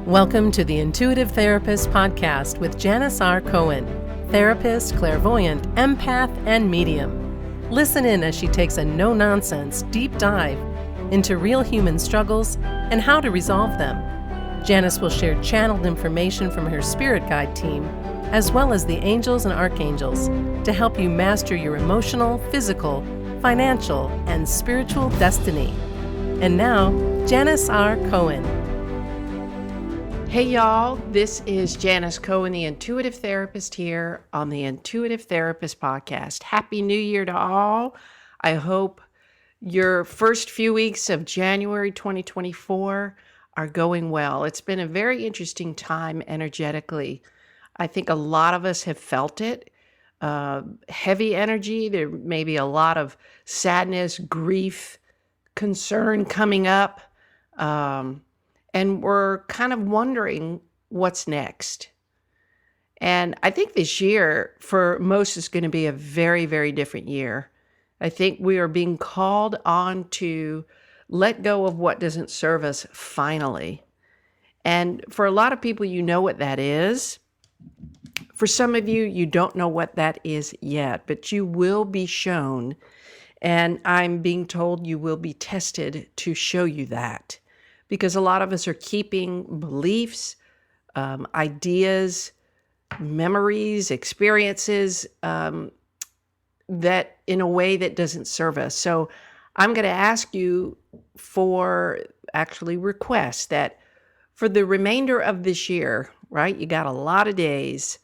Welcome to the Intuitive Therapist Podcast with Janis R. Cohen, therapist, clairvoyant, empath, and medium. Listen in as she takes a no-nonsense deep dive into real human struggles and how to resolve them. Janis will share channeled information from her spirit guide team, as well as the angels and archangels, to help you master your emotional, physical, financial, and spiritual destiny. And now, Janis R. Cohen. Hey y'all, this is Janis Cohen, the Intuitive Therapist here on the Intuitive Therapist Podcast. Happy New Year to all. I hope your first few weeks of January 2024 are going well. It's been a very interesting time energetically. I think a lot of us have felt it. Heavy energy. There may be a lot of sadness, grief, concern coming up. And we're kind of wondering what's next. And I think this year for most is going to be a very, very different year. I think we are being called on to let go of what doesn't serve us finally. And for a lot of people, you know what that is. For some of you, you don't know what that is yet, but you will be shown. And I'm being told you will be tested to show you that. Because a lot of us are keeping beliefs, ideas, memories, experiences that in a way that doesn't serve us. So I'm going to ask you for actually request that for the remainder of this year, right? You got a lot of days.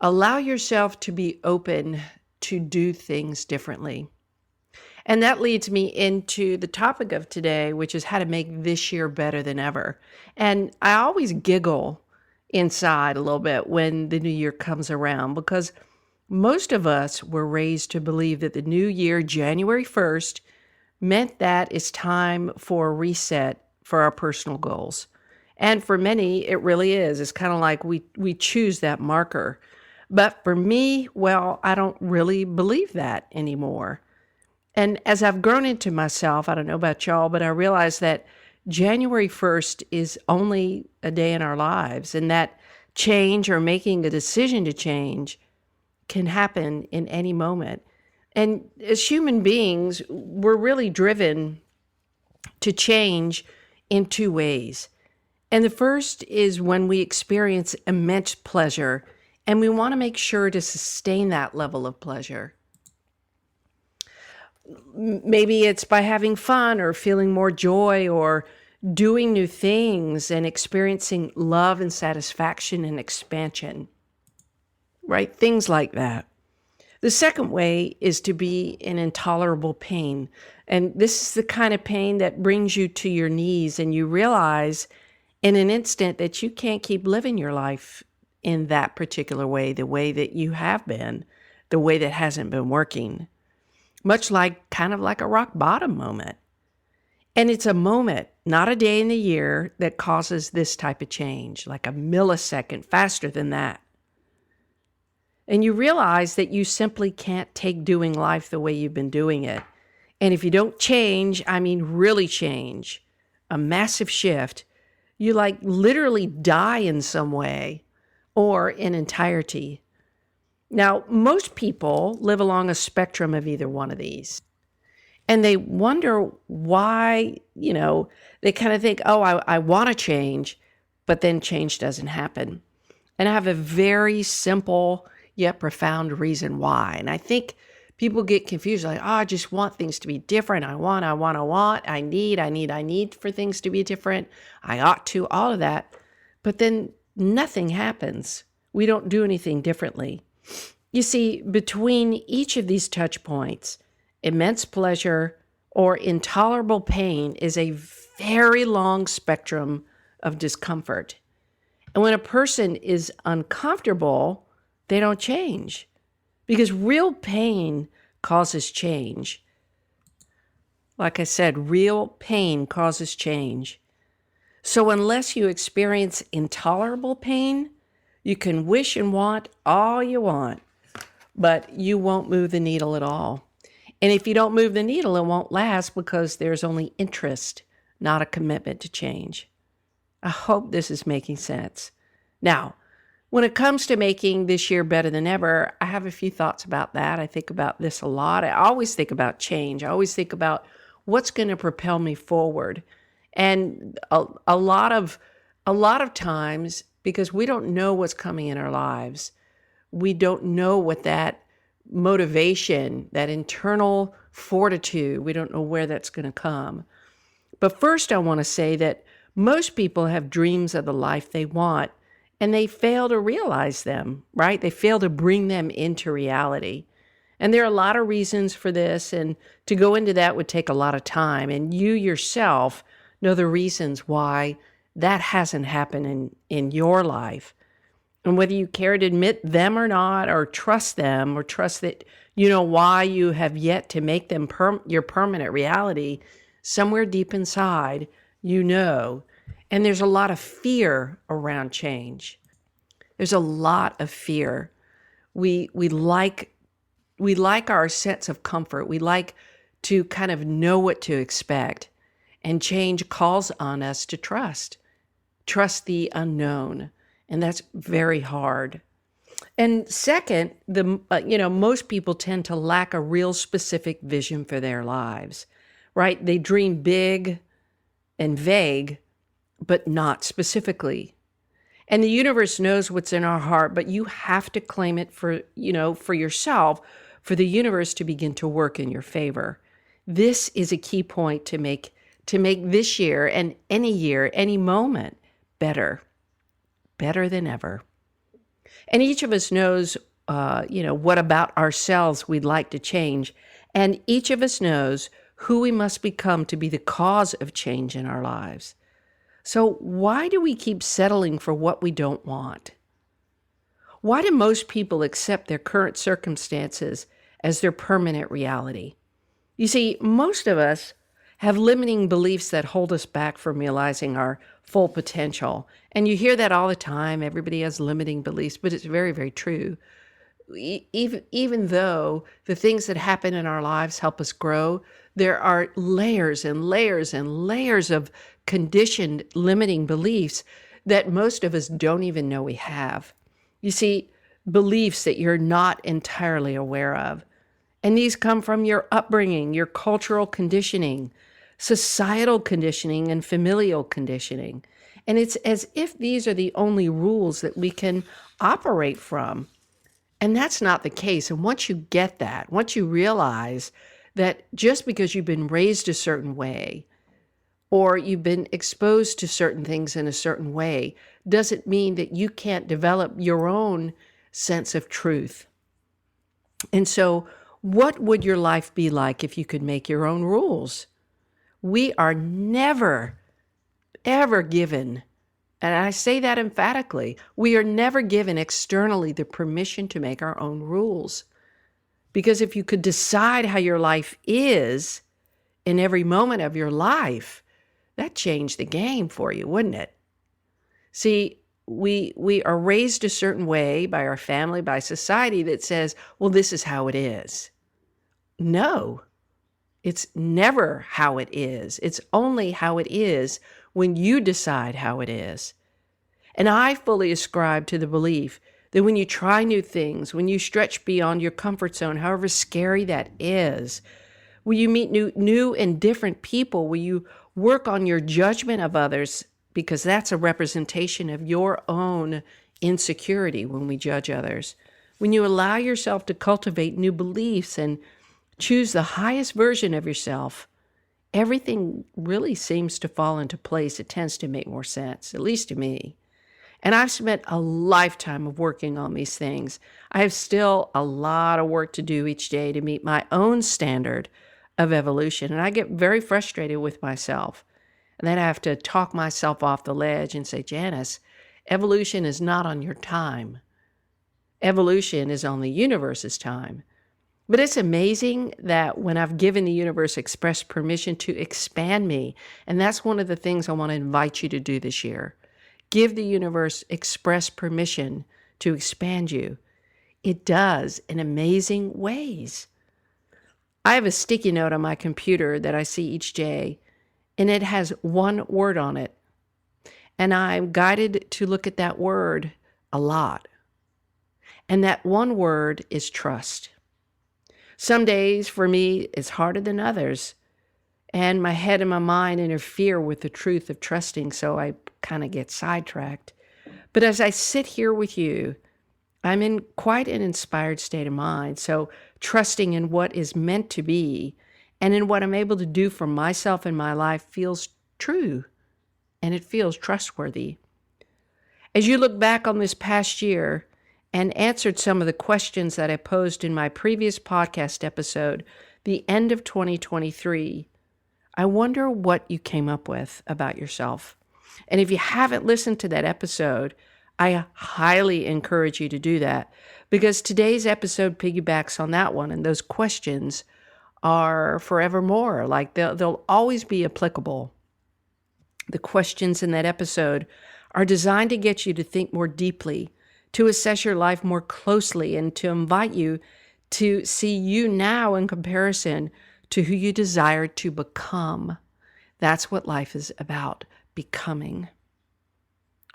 Allow yourself to be open to do things differently. And that leads me into the topic of today, which is how to make this year better than ever. And I always giggle inside a little bit when the new year comes around because most of us were raised to believe that the new year, January 1st, meant that it's time for a reset for our personal goals. And for many, it really is. It's kind of like we choose that marker. But for me, well, I don't really believe that anymore. And as I've grown into myself, I don't know about y'all, but I realize that January 1st is only a day in our lives, and that change or making a decision to change can happen in any moment. And as human beings, we're really driven to change in two ways. And the first is when we experience immense pleasure, and we want to make sure to sustain that level of pleasure. Maybe it's by having fun or feeling more joy or doing new things and experiencing love and satisfaction and expansion, right? Things like that. The second way is to be in intolerable pain. And this is the kind of pain that brings you to your knees and you realize in an instant that you can't keep living your life in that particular way, the way that you have been, the way that hasn't been working. Much like kind of like a rock bottom moment. And it's a moment, not a day in the year, that causes this type of change, like a millisecond, faster than that. And you realize that you simply can't take doing life the way you've been doing it. And if you don't change, I mean really change, a massive shift, you like literally die in some way or in entirety. Now, most people live along a spectrum of either one of these. And they wonder why, they kind of think, oh, I want to change, but then change doesn't happen. And I have a very simple yet profound reason why. And I think people get confused, like, oh, I just want things to be different. I need for things to be different. I ought to, all of that. But then nothing happens. We don't do anything differently. You see, between each of these touch points, immense pleasure or intolerable pain is a very long spectrum of discomfort. And when a person is uncomfortable, they don't change because real pain causes change. Like I said, real pain causes change. So unless you experience intolerable pain, you can wish and want all you want. But you won't move the needle at all. And if you don't move the needle, it won't last because there's only interest, not a commitment to change. I hope this is making sense. Now, when it comes to making this year better than ever, I have a few thoughts about that. I think about this a lot. I always think about change. I always think about what's going to propel me forward. And a lot of times, because we don't know what's coming in our lives, we don't know what that motivation, that internal fortitude, we don't know where that's going to come. But first, I want to say that most people have dreams of the life they want, and they fail to realize them, right? They fail to bring them into reality. And there are a lot of reasons for this, and to go into that would take a lot of time. And you yourself know the reasons why that hasn't happened in your life. And whether you care to admit them or not, or trust them, or trust that you know why you have yet to make them your permanent reality, somewhere deep inside, you know. And there's a lot of fear around change. There's a lot of fear. We like our sense of comfort. We like to kind of know what to expect. And change calls on us to trust the unknown. And that's very hard. And second, most people tend to lack a real specific vision for their lives, right? They dream big and vague, but not specifically. And the universe knows what's in our heart, but you have to claim it for yourself, for the universe to begin to work in your favor. This is a key point to make this year and any moment better than ever. And each of us knows, what about ourselves we'd like to change. And each of us knows who we must become to be the cause of change in our lives. So why do we keep settling for what we don't want? Why do most people accept their current circumstances as their permanent reality? You see, most of us have limiting beliefs that hold us back from realizing our full potential. And you hear that all the time. Everybody has limiting beliefs, but it's very, very true. Even though the things that happen in our lives help us grow, there are layers and layers and layers of conditioned limiting beliefs that most of us don't even know we have. You see, beliefs that you're not entirely aware of. And these come from your upbringing, your cultural conditioning, societal conditioning, and familial conditioning. And it's as if these are the only rules that we can operate from. And that's not the case. And once you get that, once you realize that just because you've been raised a certain way, or you've been exposed to certain things in a certain way, doesn't mean that you can't develop your own sense of truth. And so, what would your life be like if you could make your own rules? We are never, ever given, and I say that emphatically, we are never given externally the permission to make our own rules. Because if you could decide how your life is in every moment of your life, that changed the game for you, wouldn't it? See, we are raised a certain way by our family, by society that says, well, this is how it is. No, it's never how it is. It's only how it is when you decide how it is. And I fully ascribe to the belief that when you try new things, when you stretch beyond your comfort zone, however scary that is, when you meet new and different people, when you work on your judgment of others, because that's a representation of your own insecurity when we judge others. When you allow yourself to cultivate new beliefs and choose the highest version of yourself, everything really seems to fall into place. It tends to make more sense, at least to me. And I've spent a lifetime of working on these things. I have still a lot of work to do each day to meet my own standard of evolution. And I get very frustrated with myself. And then I have to talk myself off the ledge and say, Janis, evolution is not on your time. Evolution is on the universe's time. But it's amazing that when I've given the universe express permission to expand me, and that's one of the things I want to invite you to do this year. Give the universe express permission to expand you. It does in amazing ways. I have a sticky note on my computer that I see each day, and it has one word on it. And I'm guided to look at that word a lot. And that one word is trust. Some days for me, it's harder than others. And my head and my mind interfere with the truth of trusting, so I kind of get sidetracked. But as I sit here with you, I'm in quite an inspired state of mind. So trusting in what is meant to be and in what I'm able to do for myself in my life feels true and it feels trustworthy. As you look back on this past year and answered some of the questions that I posed in my previous podcast episode, the end of 2023, I wonder what you came up with about yourself. And if you haven't listened to that episode, I highly encourage you to do that because today's episode piggybacks on that one, and those questions are forevermore. Like they'll always be applicable. The questions in that episode are designed to get you to think more deeply, to assess your life more closely, and to invite you to see you now in comparison to who you desire to become. That's what life is about, becoming.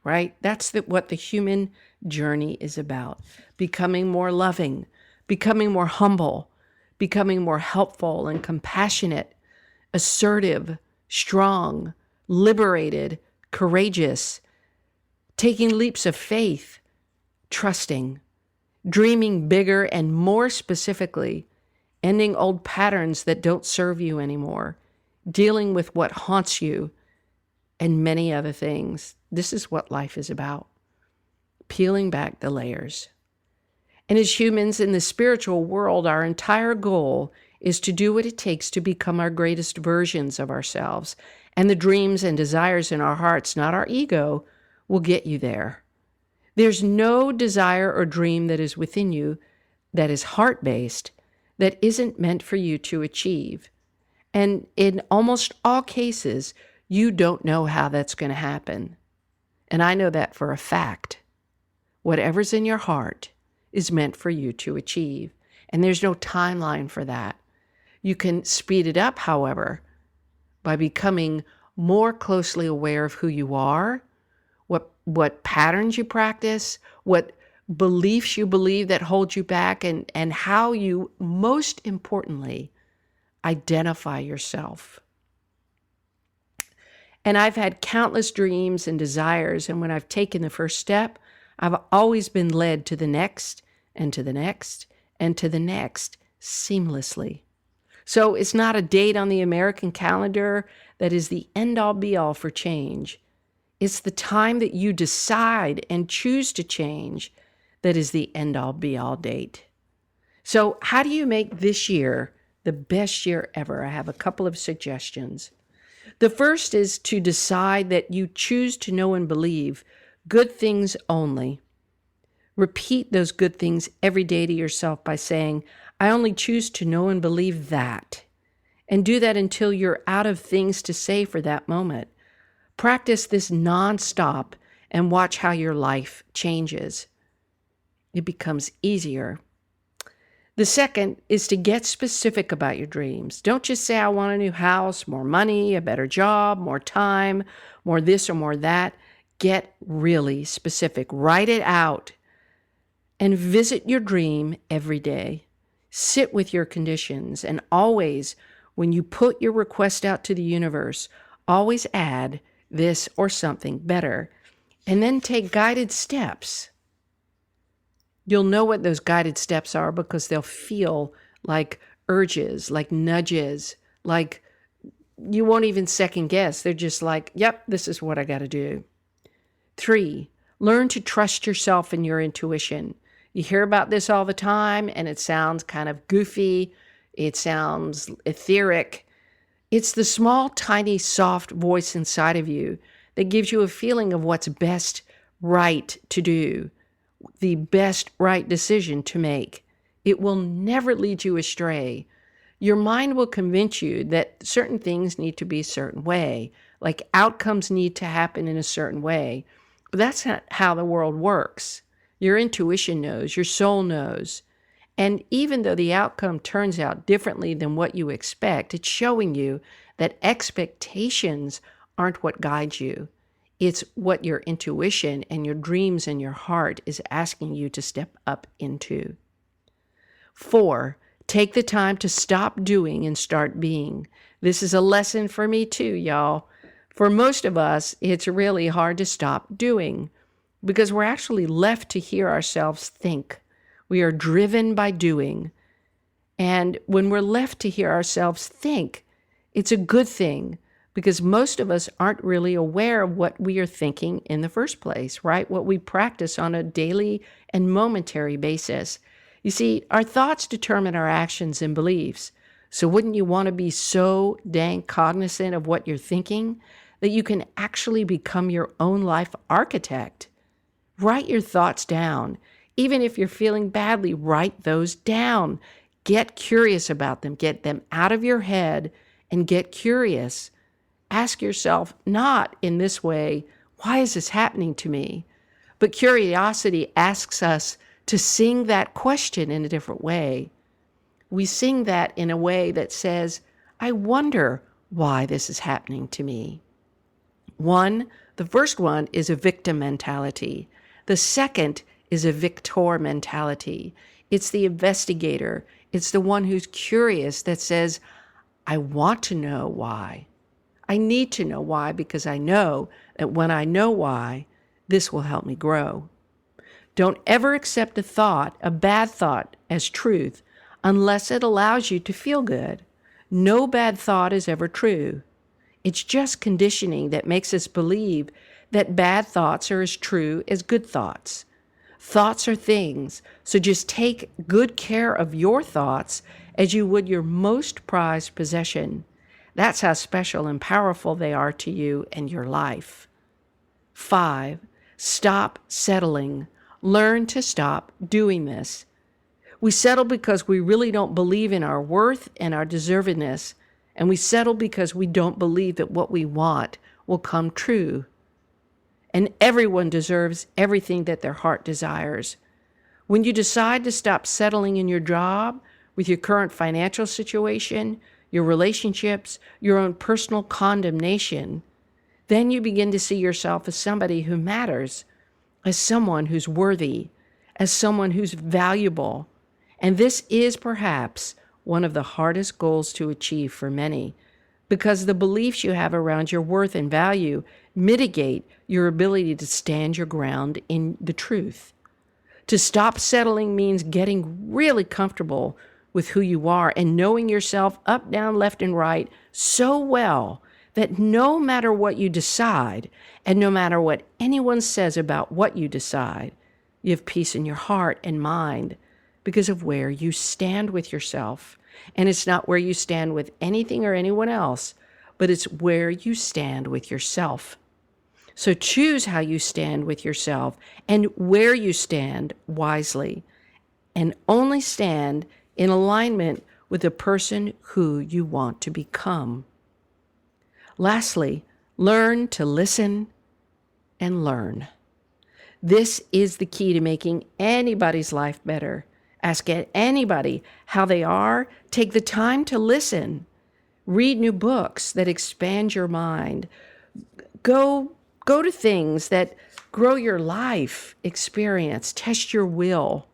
Right? That's what the human journey is about. Becoming more loving, becoming more humble, becoming more helpful and compassionate, assertive, strong, liberated, courageous, taking leaps of faith, trusting, dreaming bigger, and more specifically, ending old patterns that don't serve you anymore, dealing with what haunts you, and many other things. This is what life is about, peeling back the layers. And as humans in the spiritual world, our entire goal is to do what it takes to become our greatest versions of ourselves. And the dreams and desires in our hearts, not our ego, will get you there. There's no desire or dream that is within you that is heart-based that isn't meant for you to achieve. And in almost all cases, you don't know how that's going to happen. And I know that for a fact. Whatever's in your heart is meant for you to achieve. And there's no timeline for that. You can speed it up, however, by becoming more closely aware of who you are, what patterns you practice, what beliefs you believe that hold you back, and how you, most importantly, identify yourself. And I've had countless dreams and desires, and when I've taken the first step, I've always been led to the next, and to the next, and to the next, seamlessly. So it's not a date on the American calendar that is the end-all be-all for change. It's the time that you decide and choose to change that is the end-all be-all date. So how do you make this year the best year ever? I have a couple of suggestions. The first is to decide that you choose to know and believe good things only. Repeat those good things every day to yourself by saying, I only choose to know and believe that. And do that until you're out of things to say for that moment. Practice this nonstop and watch how your life changes. It becomes easier. The second is to get specific about your dreams. Don't just say, I want a new house, more money, a better job, more time, more this or more that. Get really specific. Write it out and visit your dream every day. Sit with your conditions, and always, when you put your request out to the universe, always add this or something better, and then take guided steps. You'll know what those guided steps are because they'll feel like urges, like nudges, like you won't even second guess. They're just like, yep, this is what I got to do. 3, learn to trust yourself and your intuition. You hear about this all the time, and it sounds kind of goofy. It sounds etheric. It's the small, tiny, soft voice inside of you that gives you a feeling of what's best right to do, the best right decision to make. It will never lead you astray. Your mind will convince you that certain things need to be a certain way, like outcomes need to happen in a certain way. But that's not how the world works. Your intuition knows, your soul knows. And even though the outcome turns out differently than what you expect, it's showing you that expectations aren't what guides you. It's what your intuition and your dreams and your heart is asking you to step up into. 4, take the time to stop doing and start being. This is a lesson for me too, y'all. For most of us, it's really hard to stop doing because we're actually left to hear ourselves think. We are driven by doing. And when we're left to hear ourselves think, it's a good thing because most of us aren't really aware of what we are thinking in the first place, right? What we practice on a daily and momentary basis. You see, our thoughts determine our actions and beliefs. So wouldn't you want to be so dang cognizant of what you're thinking that you can actually become your own life architect? Write your thoughts down. Even if you're feeling badly, write those down. Get curious about them. Get them out of your head and get curious. Ask yourself, not in this way, why is this happening to me? But curiosity asks us to sing that question in a different way. We sing that in a way that says, I wonder why this is happening to me. The first one is a victim mentality. The second is a victor mentality. It's the investigator. It's the one who's curious that says, I want to know why. I need to know why because I know that when I know why, this will help me grow. Don't ever accept a thought, a bad thought, as truth unless it allows you to feel good. No bad thought is ever true. It's just conditioning that makes us believe that bad thoughts are as true as good thoughts. Thoughts are things, so just take good care of your thoughts as you would your most prized possession. That's how special and powerful they are to you and your life. 5, stop settling. Learn to stop doing this. We settle because we really don't believe in our worth and our deservedness, and we settle because we don't believe that what we want will come true. And everyone deserves everything that their heart desires. When you decide to stop settling in your job, with your current financial situation, your relationships, your own personal condemnation, then you begin to see yourself as somebody who matters, as someone who's worthy, as someone who's valuable. And this is perhaps one of the hardest goals to achieve for many, because the beliefs you have around your worth and value mitigate your ability to stand your ground in the truth. To stop settling means getting really comfortable with who you are and knowing yourself up, down, left, and right so well that no matter what you decide and no matter what anyone says about what you decide, you have peace in your heart and mind because of where you stand with yourself. And it's not where you stand with anything or anyone else, but it's where you stand with yourself. So choose how you stand with yourself and where you stand wisely, and only stand in alignment with the person who you want to become. Lastly, learn to listen and learn. This is the key to making anybody's life better. Ask anybody how they are. Take the time to listen. Read new books that expand your mind. Go to things that grow your life experience. Test your will.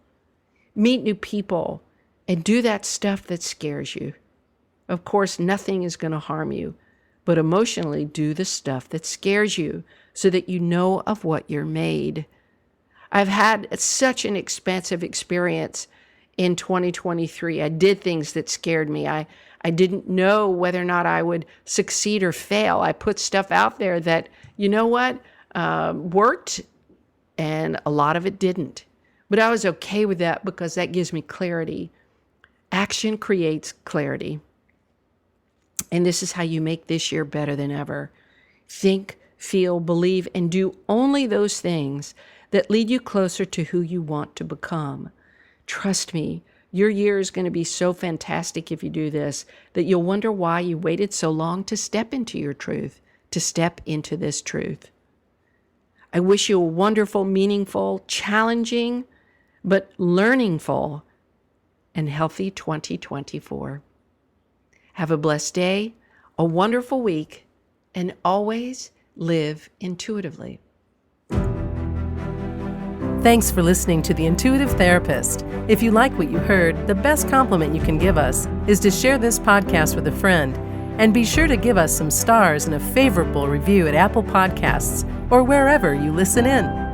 Meet new people. And do that stuff that scares you. Of course, nothing is going to harm you, but emotionally do the stuff that scares you so that you know of what you're made. I've had such an expansive experience in 2023. I did things that scared me. I didn't know whether or not I would succeed or fail. I put stuff out there that, you know what, worked, and a lot of it didn't. But I was okay with that because that gives me clarity. Action creates clarity. And this is how you make this year better than ever. Think, feel, believe, and do only those things that lead you closer to who you want to become. Trust me, your year is going to be so fantastic if you do this that you'll wonder why you waited so long to step into your truth, to step into this truth. I wish you a wonderful, meaningful, challenging, but learningful and healthy 2024. Have a blessed day, a wonderful week, and always live intuitively. Thanks for listening to The Intuitive Therapist. If you like what you heard, the best compliment you can give us is to share this podcast with a friend, and be sure to give us some stars and a favorable review at Apple Podcasts or wherever you listen in.